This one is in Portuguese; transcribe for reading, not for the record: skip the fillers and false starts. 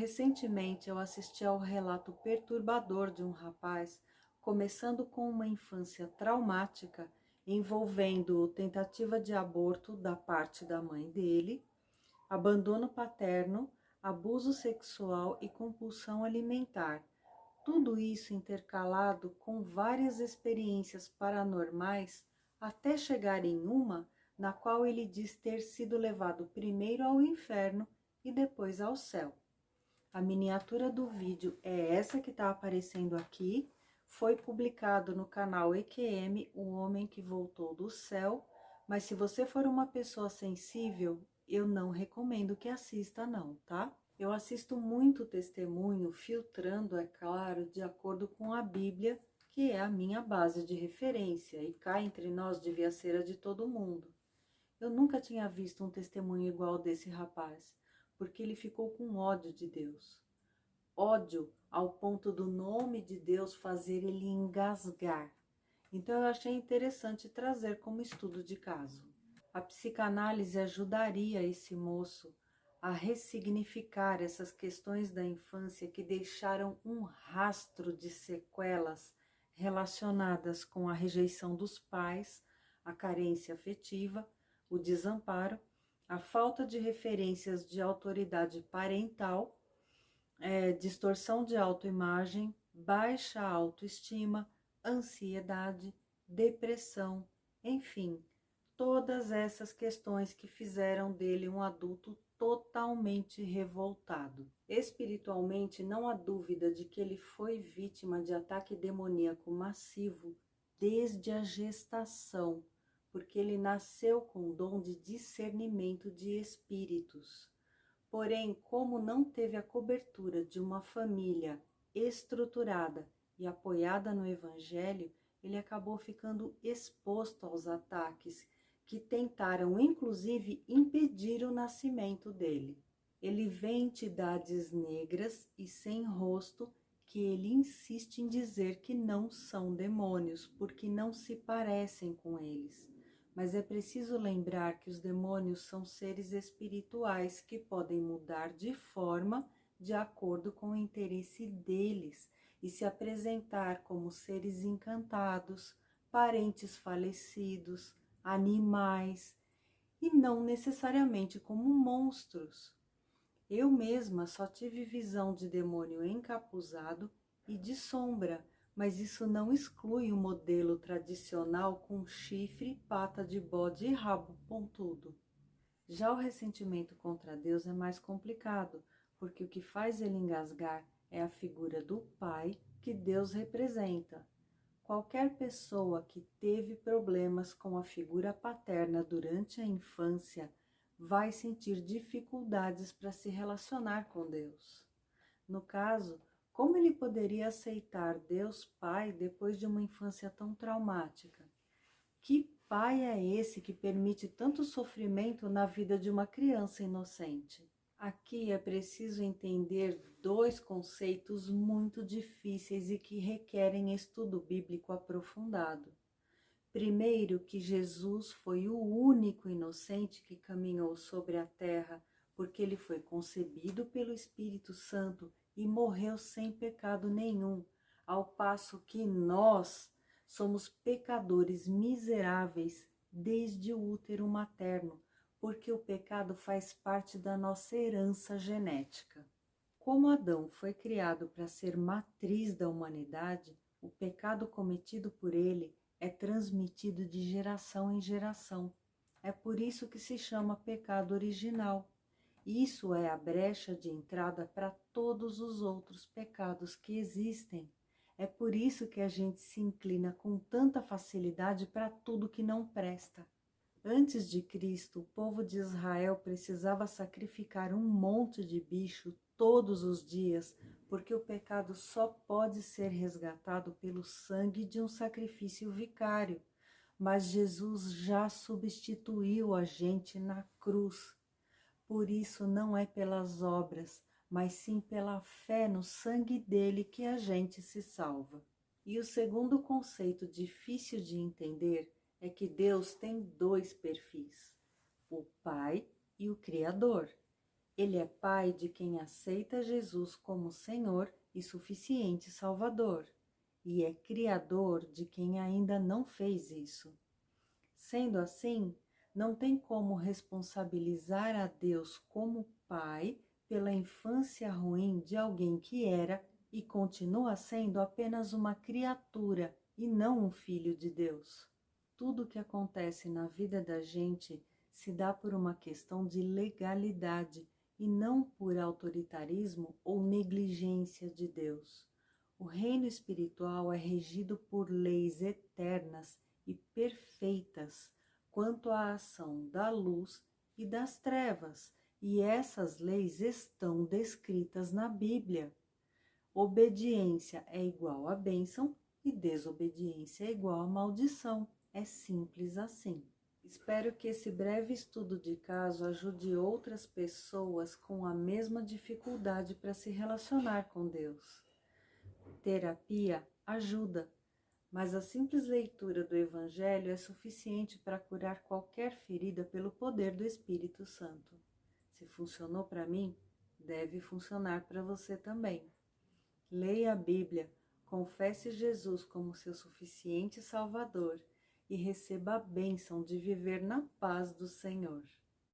Recentemente eu assisti ao relato perturbador de um rapaz, começando com uma infância traumática, envolvendo tentativa de aborto da parte da mãe dele, abandono paterno, abuso sexual e compulsão alimentar. Tudo isso intercalado com várias experiências paranormais, até chegar em uma na qual ele diz ter sido levado primeiro ao inferno e depois ao céu. A miniatura do vídeo é essa que está aparecendo aqui. Foi publicado no canal EQM, O Homem que Voltou do Céu. Mas se você for uma pessoa sensível, eu não recomendo que assista não, tá? Eu assisto muito testemunho, filtrando, é claro, de acordo com a Bíblia, que é a minha base de referência. E cá entre nós devia ser a de todo mundo. Eu nunca tinha visto um testemunho igual desse rapaz, porque ele ficou com ódio de Deus. Ódio ao ponto do nome de Deus fazer ele engasgar. Então eu achei interessante trazer como estudo de caso. A psicanálise ajudaria esse moço a ressignificar essas questões da infância que deixaram um rastro de sequelas relacionadas com a rejeição dos pais, a carência afetiva, o desamparo, a falta de referências de autoridade parental, distorção de autoimagem, baixa autoestima, ansiedade, depressão, enfim, todas essas questões que fizeram dele um adulto totalmente revoltado. Espiritualmente, não há dúvida de que ele foi vítima de ataque demoníaco massivo desde a gestação, porque ele nasceu com o dom de discernimento de espíritos. Porém, como não teve a cobertura de uma família estruturada e apoiada no Evangelho, ele acabou ficando exposto aos ataques que tentaram, inclusive, impedir o nascimento dele. Ele vê entidades negras e sem rosto que ele insiste em dizer que não são demônios, porque não se parecem com eles. Mas é preciso lembrar que os demônios são seres espirituais que podem mudar de forma de acordo com o interesse deles e se apresentar como seres encantados, parentes falecidos, animais e não necessariamente como monstros. Eu mesma só tive visão de demônio encapuzado e de sombra, mas isso não exclui o modelo tradicional com chifre, pata de bode e rabo pontudo. Já o ressentimento contra Deus é mais complicado, porque o que faz ele engasgar é a figura do pai que Deus representa. Qualquer pessoa que teve problemas com a figura paterna durante a infância vai sentir dificuldades para se relacionar com Deus. No caso, como ele poderia aceitar Deus Pai depois de uma infância tão traumática? Que pai é esse que permite tanto sofrimento na vida de uma criança inocente? Aqui é preciso entender dois conceitos muito difíceis e que requerem estudo bíblico aprofundado. Primeiro, que Jesus foi o único inocente que caminhou sobre a terra, porque ele foi concebido pelo Espírito Santo e morreu sem pecado nenhum, ao passo que nós somos pecadores miseráveis desde o útero materno, porque o pecado faz parte da nossa herança genética. Como Adão foi criado para ser matriz da humanidade, o pecado cometido por ele é transmitido de geração em geração. É por isso que se chama pecado original. Isso é a brecha de entrada para todos os outros pecados que existem. É por isso que a gente se inclina com tanta facilidade para tudo que não presta. Antes de Cristo, o povo de Israel precisava sacrificar um monte de bicho todos os dias, porque o pecado só pode ser resgatado pelo sangue de um sacrifício vicário. Mas Jesus já substituiu a gente na cruz. Por isso não é pelas obras, mas sim pela fé no sangue dele que a gente se salva. E o segundo conceito difícil de entender é que Deus tem dois perfis, o Pai e o Criador. Ele é pai de quem aceita Jesus como Senhor e suficiente Salvador, e é criador de quem ainda não fez isso. Sendo assim, não tem como responsabilizar a Deus como pai pela infância ruim de alguém que era e continua sendo apenas uma criatura e não um filho de Deus. Tudo o que acontece na vida da gente se dá por uma questão de legalidade e não por autoritarismo ou negligência de Deus. O reino espiritual é regido por leis eternas e perfeitas quanto à ação da luz e das trevas, e essas leis estão descritas na Bíblia. Obediência é igual a bênção e desobediência é igual a maldição. É simples assim. Espero que esse breve estudo de caso ajude outras pessoas com a mesma dificuldade para se relacionar com Deus. Terapia ajuda, mas a simples leitura do Evangelho é suficiente para curar qualquer ferida pelo poder do Espírito Santo. Se funcionou para mim, deve funcionar para você também. Leia a Bíblia, confesse Jesus como seu suficiente Salvador e receba a bênção de viver na paz do Senhor.